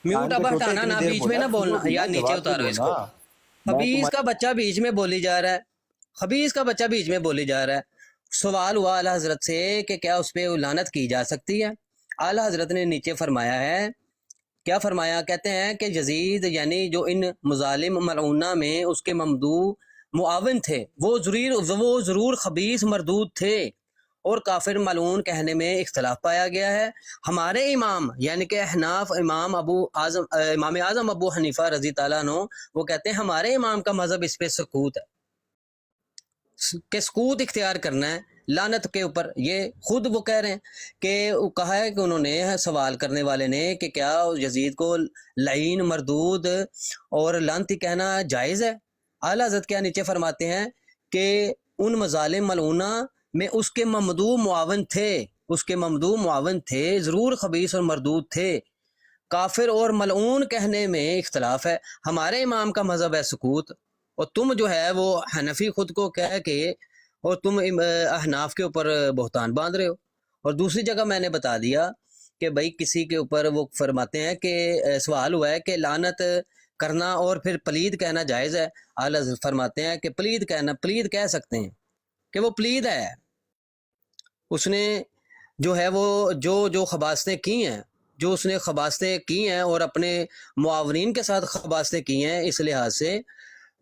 میوٹ کان پہ اب ٹوٹے ہٹانا اتنی نا، دیر بیچ میں بولا، نہ سنو بولنا بھی نا، یار، نیچے جواب تو اتارو دو اس نا، کو۔ میں خبیث تمہارے کا بچہ بیچ میں بولی جا رہا ہے، خبیث کا بچہ بیچ میں بولی جا رہا ہے۔ سوال ہوا اعلیٰ حضرت سے کہ کیا اس پہ لعنت کی جا سکتی ہے؟ اعلیٰ حضرت نے نیچے فرمایا ہے، کیا فرمایا؟ کہتے ہیں کہ یزید یعنی جو ان مظالم ملعونہ میں اس کے ممدوح معاون تھے، وہ ضرور خبیث مردود تھے، اور کافر ملعون کہنے میں اختلاف پایا گیا ہے۔ ہمارے امام یعنی کہ احناف امام اعظم ابو حنیفہ رضی تعالیٰ عنہ، وہ کہتے ہیں ہمارے امام کا مذہب اس پہ سکوت ہے، کہ سکوت اختیار کرنا ہے لعنت کے اوپر۔ یہ خود وہ کہہ رہے ہیں کہ کہا ہے کہ انہوں نے سوال کرنے والے نے کہ کیا یزید کو لعین مردود اور لعنتی کہنا جائز ہے؟ اعلیٰ حضرت کیا نیچے فرماتے ہیں کہ ان مظالم ملعونہ میں اس کے ممدوح معاون تھے، اس کے ممدوح معاون تھے، ضرور خبیث اور مردود تھے، کافر اور ملعون کہنے میں اختلاف ہے، ہمارے امام کا مذہب ہے سکوت، اور تم جو ہے وہ حنفی خود کو کہہ کے اور تم احناف کے اوپر بہتان باندھ رہے ہو۔ اور دوسری جگہ میں نے بتا دیا کہ بھائی کسی کے اوپر وہ فرماتے ہیں کہ سوال ہوا ہے کہ لعنت کرنا اور پھر پلید کہنا جائز ہے، اعلیٰ حضرت فرماتے ہیں کہ پلید کہہ سکتے ہیں کہ وہ پلید ہے، اس نے جو ہے وہ جو خباستیں کی ہیں، جو اس نے خباستیں کی ہیں اور اپنے معاونین کے ساتھ خباستیں کی ہیں، اس لحاظ سے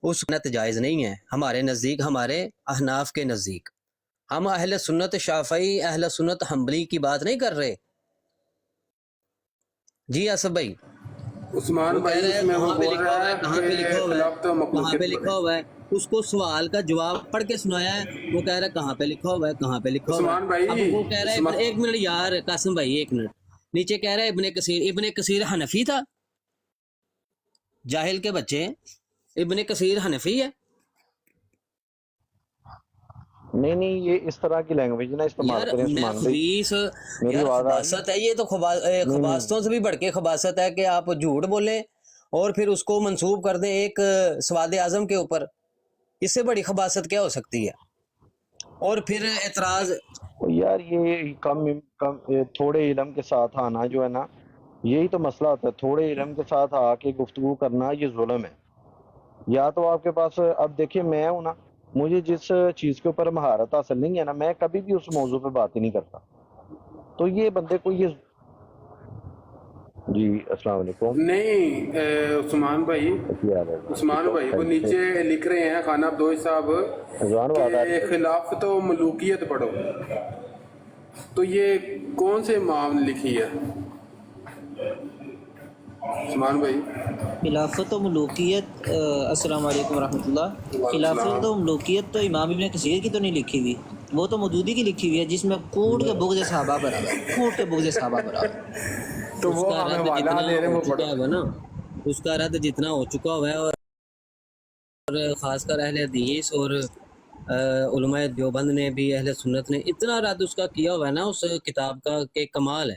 اس سنت جائز نہیں ہے ہمارے نزدیک، ہمارے احناف کے نزدیک۔ ہم اہل سنت شافعی، اہل سنت حنبلی کی بات نہیں کر رہے۔ جی اسد بھائی، عثمان وہ کہہ بھائی رہا ہے اس میں وہ کہاں پہ بول لکھا ہوا رہا ہے، ہے کہاں پہ لکھا کہ ہوا ہے، خلاف تو کہاں پہ مخلوقیت لکھا بڑے۔ ہوا ہے، اس کو سوال کا جواب پڑھ کے سنایا ہے، وہ کہہ رہا ہے کہاں پہ لکھا ہوا ہے، کہاں پہ لکھا ہوا ہے۔ عثمان بھائی، اب وہ کہہ رہا ہے عثمان ایک منٹ یار قاسم بھائی، ایک منٹ، نیچے کہہ رہا ہے ابن کثیر حنفی تھا، جاہل کے بچے، ابن کثیر حنفی ہے؟ نہیں نہیں، یہ اس طرح کی لینگویج نہ استعمال یار کریں میں عثمان بھائی۔ خبیث، میری یار آواز آ رہی ہے؟ خباست ہے یہ تو، نہیں نہیں، خباستوں سے بھی بڑھ کے خباست ہے کہ آپ جھوٹ بولیں اور پھر اس کو منسوب کر دیں ایک سواد اعظم کے اوپر، اس سے بڑی خباست کیا ہو سکتی ہے؟ اور پھر اعتراض، یار یہ تھوڑے علم کے ساتھ آنا جو ہے نا، یہی تو مسئلہ ہوتا ہے، تھوڑے علم کے ساتھ آ کے گفتگو کرنا یہ ظلم ہے۔ یا تو آپ کے پاس، اب دیکھیے میں ہوں نا، مجھے جس چیز کے اوپر مہارت حاصل نہیں ہے نا، میں کبھی بھی اس موضوع پہ بات ہی نہیں کرتا، تو یہ بندے کو یہ جی السلام علیکم، نہیں عثمان بھائی، عثمان بھائی وہ نیچے لکھ رہے ہیں خانہ عبدوش صاحب رضوان آواز آ رہی کہ ہے؟ خلافت و ملوکیت پڑھو، تو یہ کون سے امام نے لکھی ہے عثمان بھائی؟ خلافت و ملوکیت، السلام علیکم ورحمۃ اللہ۔ وعلیکم خلافت السلام۔ و ملوکیت تو امام ابن کثیر کی تو نہیں لکھی ہوئی، وہ تو مودودی کی لکھی ہوئی ہے، جس میں کوٹ کے بغض صحابہ پر آ گئے، کوٹ کے بغض صحابہ پر آ گئے۔ تو اس وہ کا ہمیں رد حوالہ جتنا دے رہے ہیں، ہو وہ چکا پڑھو۔ ہوا نا، اس کا رد جتنا ہو چکا ہوا ہے، اور خاص کر اہل حدیث اور علماء دیوبند نے بھی، اہل سنت نے اتنا رد اس کا کیا ہوا ہے نا اس کتاب کا، کہ کمال ہے۔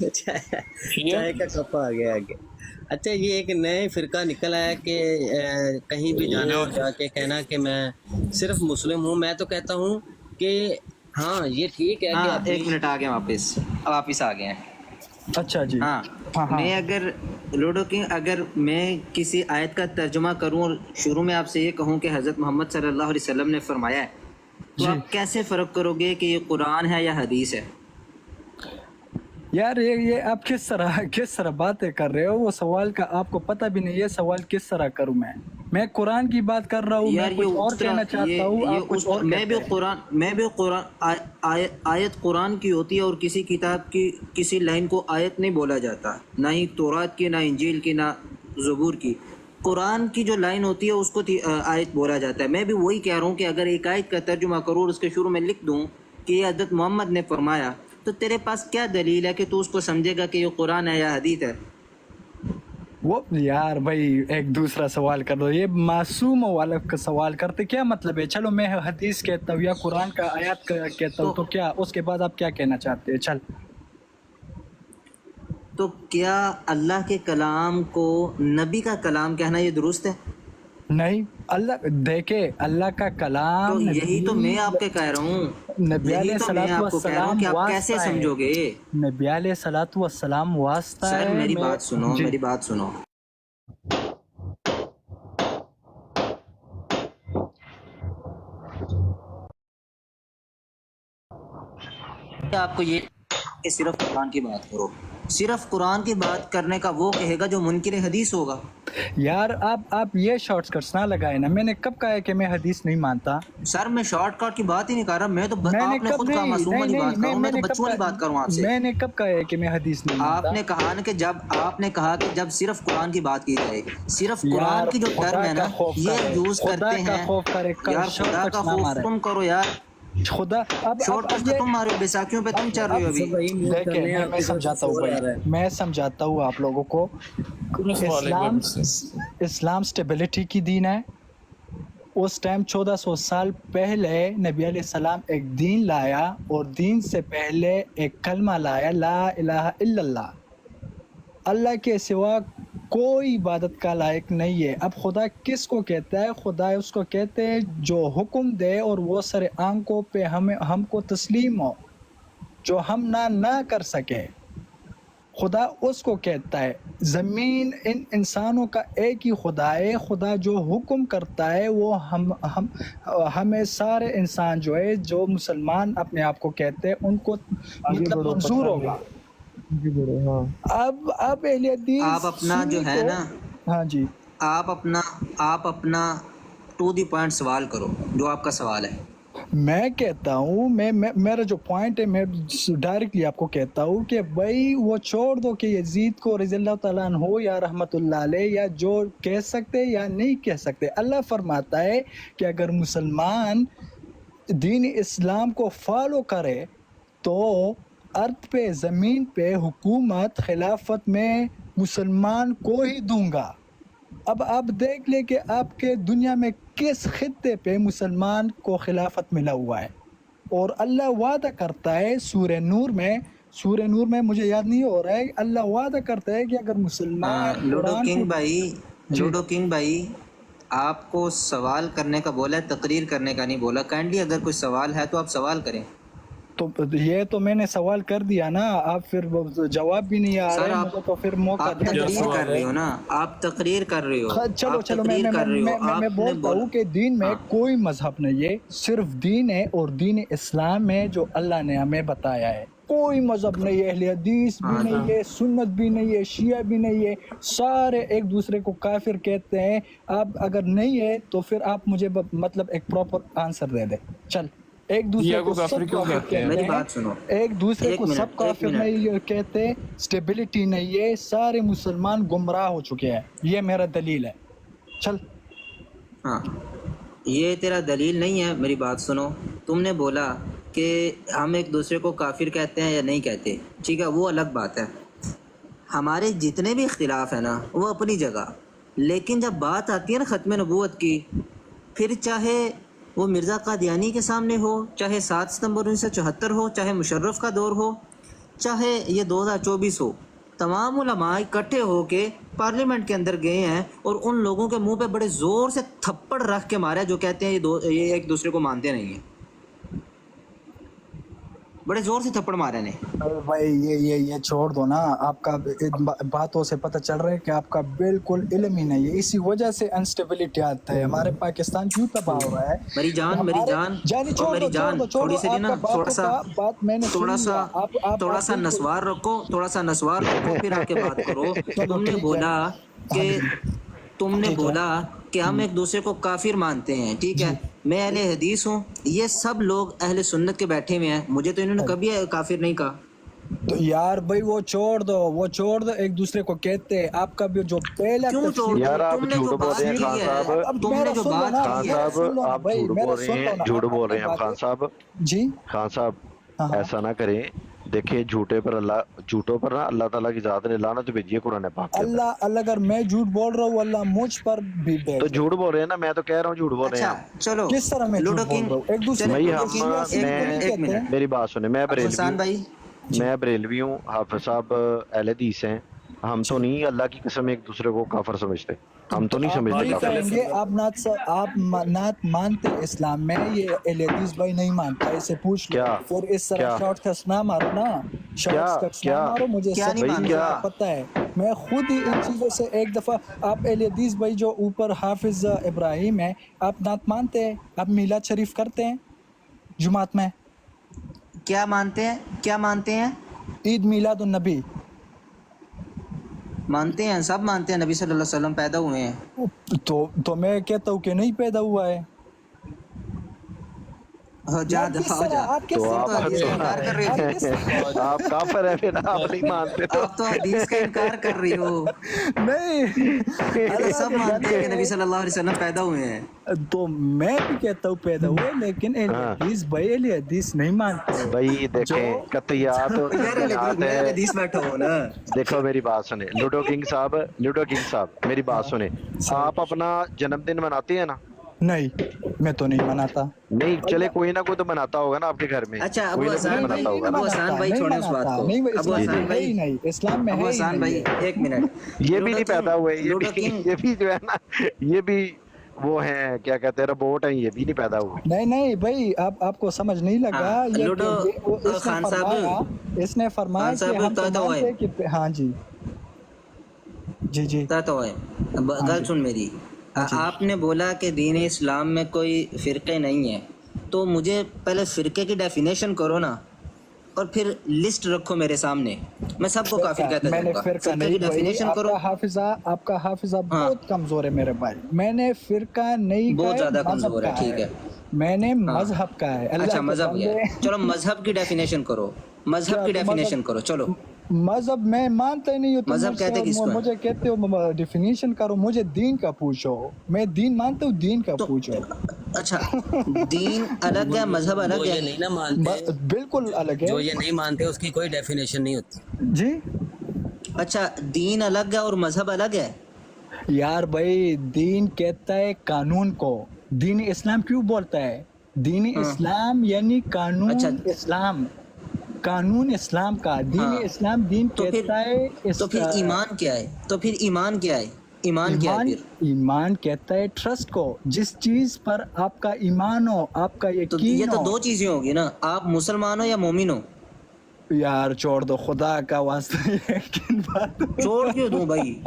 چائے کا کپ آ گیا آگے. اچھا یہ ایک نئے فرقہ نکلا ہے کہ کہیں بھی جانا اور جا کے کہنا کہ میں صرف مسلم ہوں. میں تو کہتا ہوں کہ ہاں یہ ٹھیک ہے کہ ہاں اپنی 1 منٹ آ گئے واپس آ گئے ہیں. اچھا جی. ہاں ہاں ہاں میں اگر لوڈو کنگ اگر میں کسی آیت کا ترجمہ کروں اور شروع میں آپ سے یہ کہوں کہ حضرت محمد صلی اللہ علیہ وسلم نے فرمایا ہے تو جی آپ کیسے فرق کرو گے کہ یہ قرآن ہے یا حدیث ہے؟ یار یہ آپ کس طرح باتیں کر رہے ہو؟ وہ سوال کا آپ کو پتہ بھی نہیں. یہ سوال کس طرح کروں میں قرآن کی بات کر رہا ہوں. میں یار کچھ یہ اور اس طرح کہنا چاہتا ہوں، یہ آپ کچھ اور میں بھی کہتے ہیں. قرآن آیت قرآن کی ہوتی ہے اور کسی کتاب کی کسی لائن کو آیت نہیں بولا جاتا، نہ ہی تورات کی، نہ انجیل کی، نہ زبور کی. قرآن کی جو لائن ہوتی ہے اس کو آیت بولا جاتا ہے. میں بھی وہی کہہ رہا ہوں کہ اگر ایک آیت کا ترجمہ کروں اور اس کے شروع میں لکھ دوں کہ یہ حضرت محمد نے فرمایا، تو تیرے پاس کیا دلیل ہے کہ تو اس کو سمجھے گا کہ یہ قرآن ہے یا حدیث ہے؟ وہ یار بھائی ایک دوسرا سوال کر دو. یہ معصوم والا کا سوال کرتے کیا مطلب ہے؟ چلو میں حدیث کہتا ہوں یا قرآن کا آیات کہتا ہوں، تو کیا اس کے بعد آپ کیا کہنا چاہتے ہیں؟ چل تو کیا اللہ کے کلام کو نبی کا کلام کہنا یہ درست ہے؟ نہیں. اللہ دیکھے اللہ کا کلام تو یہی تو میں آپ کے کہہ رہا ہوں، نبی یہی علیہ تو میں آپ کو کہہ رہا ہوں کہ آپ کیسے سمجھو گے؟ نبی علیہ الصلوۃ والسلام واسطہ ہے. سر میری بات سنو، جی میری بات سنو. آپ کو یہ کہ صرف قرآن کی بات کرو، صرف قرآن کی بات کرنے کا وہ کہے گا جو منکر حدیث ہوگا. یار آپ یہ شارٹ کٹس نہ لگائے نا. میں نے کب کہا ہے کہ میں حدیث نہیں مانتا؟ سر میں شارٹ کٹ کی بات ہی نہیں کر رہا. میں تو میں آپ نے خود کہا معصوم والی بات کروں، میں تو بچوں والی بات کروں آپ سے. میں نے کب کہا ہے کہ میں حدیث نہیں آپ مانتا؟ نے کہا نا کہ آپ نے کہا کہ جب صرف قرآن کی بات کی جائے، صرف یار قرآن کی جو ٹرم ہے نا یہ یوز خدا کرتے کا ہیں. خوف کرے. یار خدا کا خوف تم کرو یار. خدا شارٹ کٹ تو تم مارے ہو، بیساکھیوں پہ تم چل رہے ہو ابھی. دیکھیں میں سمجھاتا ہوں بھائی، میں سمجھاتا ہوں آپ لوگوں کو. اسلام سٹیبلٹی کی دین ہے. اس ٹائم 1400 سال پہلے نبی علیہ السلام ایک دین لایا، اور دین سے پہلے ایک کلمہ لایا، لا الہ الا اللہ. اللہ کے سوا کوئی عبادت کا لائق نہیں ہے. اب خدا کس کو کہتا ہے؟ خدا اس کو کہتے ہیں جو حکم دے اور وہ سر آنکھوں پہ ہم کو تسلیم ہو، جو ہم نہ کر سکے. خدا اس کو کہتا ہے. زمین ان انسانوں کا ایک ہی خدا ہے. خدا جو حکم کرتا ہے وہ ہمیں سارے انسان جو ہے، جو مسلمان اپنے آپ کو کہتے ہیں، ان کو مطلب منظور ہوگا. اب اہل حدیث آپ اپنا جو ہے نا، ہاں جی آپ اپنا ٹو دی پوائنٹ سوال کرو جو آپ کا سوال ہے. میں کہتا ہوں، میرا جو پوائنٹ ہے میں ڈائریکٹلی آپ کو کہتا ہوں کہ بھائی وہ چھوڑ دو کہ یزید کو رضی اللہ تعالیٰ عنہ یا رحمت اللہ علیہ یا جو کہہ سکتے یا نہیں کہہ سکتے. اللہ فرماتا ہے کہ اگر مسلمان دین اسلام کو فالو کرے تو ارض پہ، زمین پہ حکومت، خلافت میں مسلمان کو ہی دوں گا. اب آپ دیکھ لیں کہ آپ کے دنیا میں کس خطے پہ مسلمان کو خلافت ملا ہوا ہے. اور اللہ وعدہ کرتا ہے سورہ نور میں مجھے یاد نہیں ہو رہا ہے، اللہ وعدہ کرتا ہے کہ اگر مسلمان لوڈو قرآن کنگ بھائی آپ کو سوال کرنے کا بولا ہے، تقریر کرنے کا نہیں بولا. کائنڈلی اگر کوئی سوال ہے تو آپ سوال کریں. تو یہ تو میں نے سوال کر دیا نا، آپ پھر جواب بھی نہیں آ رہے مجھے، تو پھر موقع آپ دیں. تقریر کر رہے ہو نا، آپ تقریر کر رہے ہو. چلو میں بولتا ہوں کہ دین میں کوئی مذہب نہیں ہے، صرف دین ہے، اور دین اسلام ہے جو اللہ نے ہمیں بتایا ہے. کوئی مذہب نہیں ہے، اہل حدیث بھی نہیں ہے، سنت بھی نہیں ہے، شیعہ بھی نہیں ہے. سارے ایک دوسرے کو کافر کہتے ہیں. آپ اگر نہیں ہے تو پھر آپ مجھے مطلب ایک پراپر آنسر دے دیں. چل ایک دوسرے کو سب کافر کہتے میری ہیں، بات سنو، ایک دوسرے کو سب کافر نہیں کہتے. سٹیبلٹی نہیں ہے، سارے مسلمان گمراہ ہو چکے ہیں. یہ میرا دلیل ہے. چل ہاں یہ تیرا دلیل نہیں ہے. میری بات سنو، تم نے بولا کہ ہم ایک دوسرے کو کافر کہتے ہیں یا نہیں کہتے، ٹھیک ہے، وہ الگ بات ہے. ہمارے جتنے بھی اختلاف ہیں نا وہ اپنی جگہ، لیکن جب بات آتی ہے نا ختم نبوت کی، پھر چاہے وہ مرزا قادیانی کے سامنے ہو، چاہے 7 ستمبر 1974 ہو، چاہے مشرف کا دور ہو، چاہے یہ 2024 ہو، تمام علماء اکٹھے ہو کے پارلیمنٹ کے اندر گئے ہیں اور ان لوگوں کے منہ پہ بڑے زور سے تھپڑ رکھ کے مارا جو کہتے ہیں یہ ایک دوسرے کو مانتے نہیں ہیں، بڑے زور سے تھپڑ مارے نے. بھائی یہ چھوڑ دو نا. آپ کا باتوں سے پتہ چل رہا ہے کہ آپ کا بالکل علم ہی نہیں ہے. اسی وجہ سے انسٹیبلٹی آتا ہے. ہمارے پاکستان کیوں تباہ ہو رہا ہے؟ میری جان تھوڑی سی نا تھوڑا سا نسوار رکھو پھر آ کے بات کرو. تم نے بولا کہ ہم ایک دوسرے کو کافر مانتے ہیں، ٹھیک ہے. میں اہل حدیث ہوں، یہ سب لوگ اہل سنت کے بیٹھے ہوئے ہیں، مجھے تو انہوں نے کبھی کافر نہیں کہا. تو یار بھائی وہ چھوڑ دو، ایک دوسرے کو کہتے ہیں. آپ کا بھی جو پہلا کیوں چھوڑ دو؟ یار آپ تم نے جھوٹ جو بول بات رہے ہیں کی خان ہے، صاحب، تم نے جو بات خان کی ہے. صاحب آپ جھوٹ بول رہے ہیں، جھوٹ بول رہے ہیں خان صاحب. جی خان صاحب ہاں ایسا نہ کریں. دیکھیں جھوٹوں پر نا اللہ تعالیٰ کی ذات نے لعنت بھیجی ہے قرآن پاک کے اندر. اللہ اگر میں جھوٹ بول رہا ہوں اللہ مجھ پر بھی تو بھیج. جھوٹ بول رہے ہیں نا، میں تو کہہ رہا ہوں جھوٹ بول رہے ہیں اچھا ہم. چلو کس طرح میں لوڈو جھوٹ بول کنگ، رہا ہوں؟ ایک دوسرے بھائی لوڈو کنگ، ایک منٹ. میری بات سنیں، میں ابو حسان بھائی، بریلوی ہوں، حافظ صاحب اہل حدیث ہیں. ہم تو نہیں اللہ کی قسم ایک دوسرے کو کافر سمجھتے، ہم تو نہیں آپ سمجھتے نہیں کافر. کہیں گے. آپ نعت مانتے اسلام میں، یہ اہل حدیث بھائی نہیں مانتا. اسے پوچھ لو. کیا پھر اس طرح کیا شارٹ کٹس نہ مارو نا، شارٹ کٹس نہ کیا مارو. مجھے کیا سب نہیں چیزوں مانتا؟ کا پتہ ہے. میں خود ہی ان چیزوں سے ایک دفعہ. آپ اہل حدیث بھائی جو اوپر حافظ ابراہیم ہے، آپ نعت مانتے ہیں؟ آپ میلاد شریف کرتے ہیں جمعات میں؟ کیا مانتے ہیں؟ عید میلاد النبی مانتے ہیں، سب مانتے ہیں. نبی صلی اللہ علیہ وسلم پیدا ہوئے ہیں. تو میں کہتا ہوں کہ نہیں پیدا ہوا ہے. جا دفاع ہو جا. آپ کس تو طرح آپ کا حدیث کا انکار کر رہے تھے. آپ کافر ہیں پھر آپ نہیں مانتے تو. آپ تو حدیث کا انکار کر رہی ہو. نہیں یہ تو سب مانتے ہیں کہ نبی صلی اللہ علیہ وسلم پیدا ہوئے ہیں. تو میں بھی کہتا ہوں پیدا ہوئے، لیکن اہل حدیث بھائی اہل حدیث نہیں مانتے. بھائی دیکھیں قطعیات میں حدیث بیٹھا ہوں نا. دیکھو میری بات سنیں لوڈو کنگ صاحب میری بات سنیں. آپ اپنا جنم دن مناتے ہیں نا؟ نہیں میں تو نہیں مناتا. نہیں چلے کوئی نہ کوئی تو مناتا ہوگا نا آپ کے گھر میں. اچھا کوئی ابو نہ کوئی حسان بھائی، مناتا ہوگا نا. ابو حسان بھائی چھوڑیں اس بات کو. ابو حسان بھائی نہیں اسلام میں ابو ہے ہی حسان بھائی نہیں. ایک منٹ. یہ بھی نہیں پیدا ہوئے، لوڈو کنگ، یہ بھی جو ہے نا یہ بھی وہ ہیں کیا کہتے ہیں روبوٹ ہیں، یہ بھی نہیں پیدا ہوئے. نہیں بھائی آپ کو سمجھ نہیں لگا. ہاں، لوڈو خان صاحب، اس نے فرمایا خان صاحب کہ ہم تو تو مانتے ہیں کہ ہاں جی تو ہے. گل سن میری. آپ نے بولا کہ دین اسلام میں کوئی فرقے نہیں ہیں، تو مجھے پہلے فرقے کی ڈیفینیشن کرو نا، اور پھر لسٹ رکھو میرے سامنے. میں سب کو کافر کہتا میں نے جاؤں گا. فرقہ فرقے کی نہیں بھائی. ڈیفینیشن کرو. آپ کا حافظہ بہت کمزور ہے میرے بھائی. میں نے فرقہ نہیں کہا بہت زیادہ مذہب کمزور ہے. کا ٹھیک ہے، میں نے مذہب کا ہے. اچھا اللہ کے مذہب ہے. بندے. چلو مذہب کی ڈیفینیشن کرو. مذہب کی ڈیفینیشن کرو. چلو مذہب میں مانتا ہی نہیں ہوں. تم مذہب کہتے کس کو ہے؟ مجھے کہتے ہو ڈیفینیشن کرو. مجھے دین کا پوچھو. میں دین مانتا ہوں، دین کا تو پوچھو. اچھا دین الگ ہے، مذہب الگ جو یہ ہے. نہیں نہ مانتے، بالکل الگ جو ہے یہ نہیں مانتے اس کی کوئی ڈیفینیشن نہیں ہوتی. جی. اچھا دین الگ ہے اور مذہب الگ ہے. یار بھائی دین کہتا ہے قانون کو. دین اسلام کیوں بولتا ہے؟ دین اسلام یعنی قانون. اچھا. اسلام قانون اسلام کا. دین اسلام دین کہتا ہے. تو پھر ایمان کیا ہے؟ ایمان کیا ہے پھر؟ ایمان کہتا ہے ٹرسٹ کو. جس چیز پر آپ کا ایمان ہو، آپ کا تو یہ یقین تو ہو. دو چیزیں ہوگی نا، آپ مسلمان ہو یا مومن ہو. یار چھوڑ دو خدا کا واسطہ. یقین بات چھوڑ کیوں دوں بھائی؟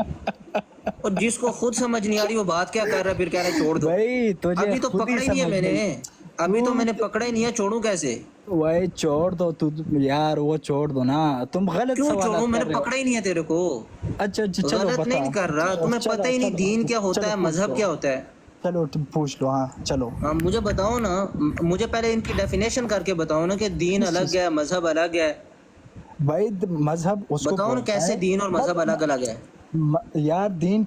اور جس کو خود سمجھ نہیں آ رہی وہ بات کیا کر رہا ہے، پھر کہہ رہا ہے چھوڑ دو. بھائی تجھے ابھی تو خود ہی پکڑا ہی نہیں ہے سمجھ میں نے. ابھی تو میں نے پکڑا ہی نہیں ہے، چھوڑوں کیسے؟ وہی چھوڑ دو. یار وہ چھوڑ دو نا. تم غلط کیوں سوالات چھوڑوں؟ میں کر نے رہے ہو. پکڑا ہی نہیں ہے تیرے کو. اچھا چلو غلط بتا. نہیں کر رہا، تمہیں پتہ ہی نہیں دین کیا ہوتا ہے، مذہب کیا ہوتا ہے. چلو تم پوچھ لو. ہاں چلو مجھے بتاؤ نا، مجھے پہلے ان کی ڈیفینیشن کر کے بتاؤ نا کہ دین الگ ہے، مذہب الگ ہے. بھائی مذہب اس کو بتاؤ نا بولتا کیسے ہے. دین اور مذہب الگ الگ ہے. یار دین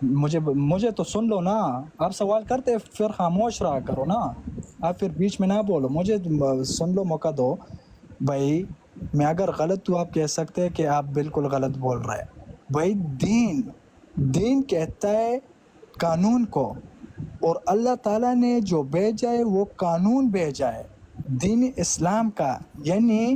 مجھے تو سن لو نا. آپ سوال کرتے پھر خاموش رہا کرو نا. آپ پھر بیچ میں نہ بولو. مجھے سن لو، موقع دو. بھائی میں اگر غلط ہوں آپ کہہ سکتے ہیں کہ آپ بالکل غلط بول رہے ہیں. بھائی دین کہتا ہے قانون کو، اور اللہ تعالیٰ نے جو بھیجا ہے وہ قانون بھیجا ہے دین اسلام کا. یعنی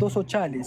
240,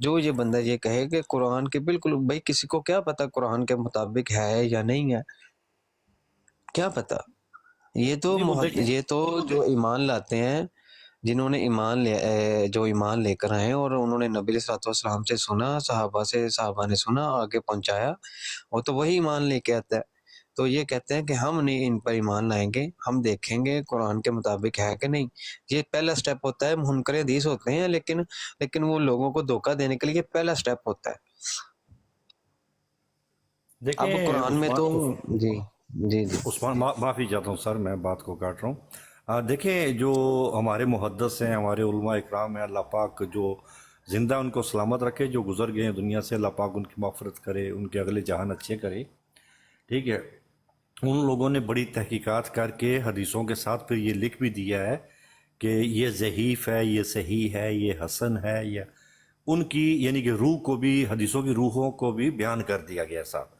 جو یہ بندہ یہ کہے کہ قرآن کے بالکل، بھائی کسی کو کیا پتہ قرآن کے مطابق ہے یا نہیں ہے، کیا پتہ؟ یہ تو جو ایمان لاتے ہیں، جنہوں نے جو ایمان لے کر آئے اور انہوں نے نبی علیہ الصلوۃ والسلام سے سنا، صحابہ نے سنا، آگے پہنچایا، وہ تو وہی ایمان لے کے آتا ہے۔ تو یہ کہتے ہیں کہ ہم نہیں ان پر ایمان لائیں گے، ہم دیکھیں گے قرآن کے مطابق ہے کہ نہیں۔ یہ پہلا سٹیپ ہوتا ہے، منکر حدیث ہوتے ہیں لیکن وہ لوگوں کو دھوکہ دینے کے لیے پہلا سٹیپ ہوتا ہے۔ اب دیکھیں قرآن میں تو جی جی جی عثمان، معافی چاہتا ہوں سر، میں بات کو کاٹ رہا ہوں۔ دیکھیں جو ہمارے محدث ہیں، ہمارے علماء اکرام ہیں، اللہ پاک جو زندہ ان کو سلامت رکھے، جو گزر گئے ہیں دنیا سے، اللہ پاک ان کی مغفرت کرے، ان کے اگلے جہان اچھے کرے، ٹھیک ہے۔ ان لوگوں نے بڑی تحقیقات کر کے حدیثوں کے ساتھ پھر یہ لکھ بھی دیا ہے کہ یہ ضعیف ہے، یہ صحیح ہے، یہ حسن ہے، یا ان کی یعنی کہ روح کو بھی، حدیثوں کی روحوں کو بھی بیان کر دیا گیا صاحب۔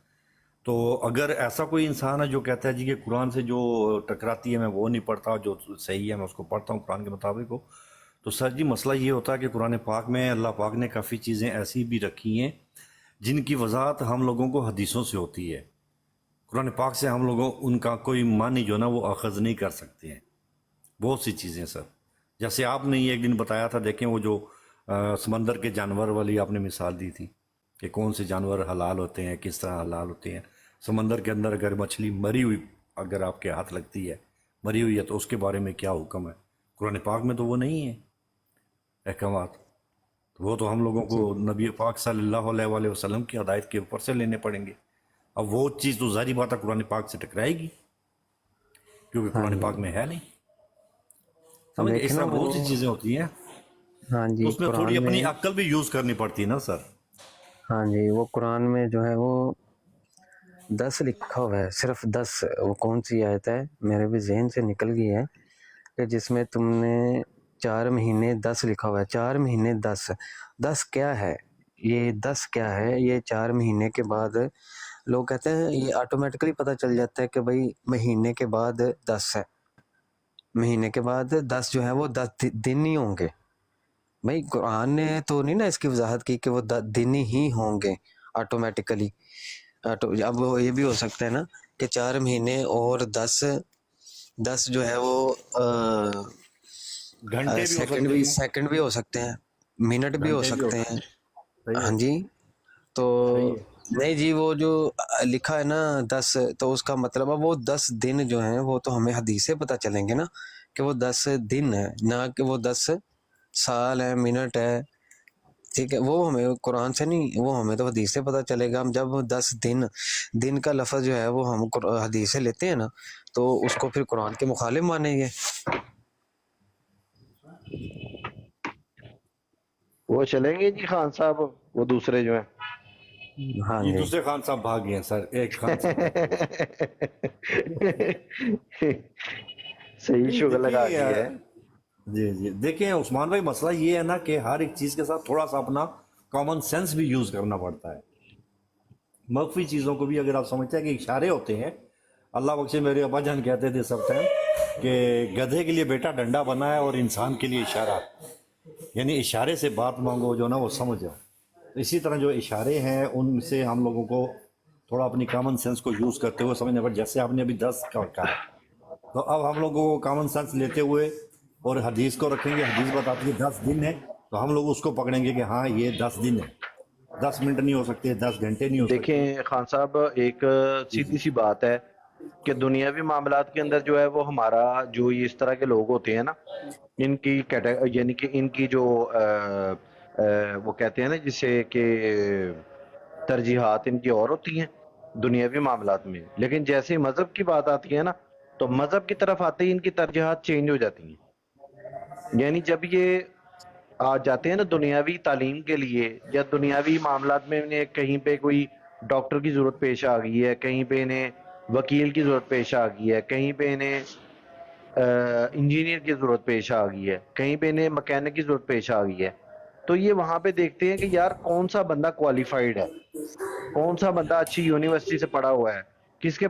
تو اگر ایسا کوئی انسان ہے جو کہتا ہے جی کہ قرآن سے جو ٹکراتی ہے میں وہ نہیں پڑھتا، جو صحیح ہے میں اس کو پڑھتا ہوں قرآن کے مطابق ہو، تو سر جی مسئلہ یہ ہوتا ہے کہ قرآن پاک میں اللہ پاک نے کافی چیزیں ایسی بھی رکھی ہیں جن کی وضاحت ہم لوگوں کو حدیثوں سے ہوتی ہے۔ قرآن پاک سے ہم لوگوں ان کا کوئی معنی جو نا وہ اخذ نہیں کر سکتے ہیں، بہت سی چیزیں سر۔ جیسے آپ نے یہ ایک دن بتایا تھا، دیکھیں وہ جو سمندر کے جانور والی آپ نے مثال دی تھی کہ کون سے جانور حلال ہوتے ہیں، کس طرح حلال ہوتے ہیں۔ سمندر کے اندر اگر مچھلی مری ہوئی اگر آپ کے ہاتھ لگتی ہے، مری ہوئی ہے، تو اس کے بارے میں کیا حکم ہے؟ قرآن پاک میں تو وہ نہیں ہے احکامات، وہ تو ہم لوگوں کو نبی پاک صلی اللہ علیہ وآلہ وسلم کی ہدایت کے اوپر سے لینے پڑیں گے۔ اب وہ چیز تو ظاہری بات ہے قرآن پاک سے ٹکرائے گی، کیونکہ قرآن پاک میں ہے نہیں، سمجھ گئے؟ اس طرح بہت سی چیزیں ہوتی ہیں، ہاں جی، اس میں تھوڑی اپنی عقل بھی یوز کرنی پڑتی ہے نا سر۔ ہاں جی، وہ قرآن میں جو ہے وہ 10 لکھا ہوا ہے، صرف 10۔ وہ کون سی آیت ہے میرے بھی ذہن سے نکل گئی ہے کہ جس میں تم نے 4 مہینے 10 لکھا ہوا ہے، 4 مہینے 10 کیا ہے؟ یہ 10 کیا ہے؟ یہ 4 مہینے کے بعد لوگ کہتے ہیں یہ آٹومیٹکلی پتہ چل جاتا ہے کہ بھئی مہینے کے بعد 10 ہے، مہینے کے بعد 10 جو ہے وہ 10 دن ہی ہوں گے۔ بھائی قرآن نے تو نہیں نا اس کی وضاحت کی کہ وہ دن ہی ہوں گے آٹومیٹکلی۔ اب وہ یہ بھی ہو سکتا ہے نا کہ 4 مہینے اور 10 جو ہے وہ گھنٹے سیکنڈ بھی ہو سکتے ہیں، منٹ بھی ہو سکتے ہیں۔ ہاں جی، تو نہیں جی، وہ جو لکھا ہے نا 10، تو اس کا مطلب ہے وہ 10 دن جو ہیں وہ تو ہمیں حدیث سے پتہ چلیں گے نا کہ وہ 10 دن ہے، نہ کہ وہ 10 سال ہے، منٹ ہے، ٹھیک ہے؟ وہ ہمیں قرآن سے نہیں، وہ ہمیں تو حدیث سے پتہ چلے گا۔ ہم جب 10 دن کا لفظ جو ہے وہ ہم حدیث سے لیتے ہیں نا، تو اس کو پھر قرآن کے مخالف مانیں گے۔ وہ چلیں گے جی خان صاحب، وہ دوسرے جو ہیں، ہاں یہ جی، دوسرے خان صاحب بھاگ گئے ہیں سر، ایک خان صاحب صحیح شکر لگا دی ہے۔ جی جی، دیکھیں عثمان بھائی مسئلہ یہ ہے نا کہ ہر ایک چیز کے ساتھ تھوڑا سا اپنا کامن سینس بھی یوز کرنا پڑتا ہے۔ مخفی چیزوں کو بھی اگر آپ سمجھتے ہیں کہ اشارے ہوتے ہیں، اللہ بخشے میرے ابا جان کہتے تھے سب ٹائم کہ گدھے کے لیے بیٹا ڈنڈا بنا ہے اور انسان کے لیے اشارہ، یعنی اشارے سے بات مانگو جو نا وہ سمجھ جاؤ۔ اسی طرح جو اشارے ہیں ان سے ہم لوگوں کو تھوڑا اپنی کامن سینس کو یوز کرتے ہوئے سمجھنا پڑتا۔ جیسے آپ نے ابھی 10 کا کہا، تو اب ہم لوگوں کو کامن سینس لیتے ہوئے اور حدیث کو رکھیں گے، حدیث بتاتی ہے 10 دن ہے، تو ہم لوگ اس کو پکڑیں گے کہ ہاں یہ 10 دن ہے، 10 منٹ نہیں ہو سکتے، 10 گھنٹے نہیں ہو سکتے۔ دیکھیں خان صاحب، ایک سیدھی سی بات ہے کہ دنیاوی معاملات کے اندر جو ہے وہ ہمارا جو یہ اس طرح کے لوگ ہوتے ہیں نا، ان کی یعنی کہ ان کی جو وہ کہتے ہیں نا جسے کہ ترجیحات ان کی اور ہوتی ہیں دنیاوی معاملات میں، لیکن جیسے مذہب کی بات آتی ہے نا تو مذہب کی طرف آتے ہی ان کی ترجیحات چینج ہو جاتی ہیں۔ یعنی جب یہ آ جاتے ہیں نا دنیاوی تعلیم کے لیے یا دنیاوی معاملات میں، انہیں کہیں پہ کوئی ڈاکٹر کی ضرورت پیش آ گئی ہے، کہیں پہ انہیں وکیل کی ضرورت پیش آ گئی ہے، کہیں پہ انہیں انجینئر کی ضرورت پیش آ گئی ہے، کہیں پہ انہیں مکینک کی ضرورت پیش آ گئی ہے، تو یہ وہاں پہ دیکھتے ہیں کہ یار کون سا بندہ کوالیفائیڈ ہے، کون سا بندہ اچھی یونیورسٹی سے پڑھا ہوا ہے، کس کے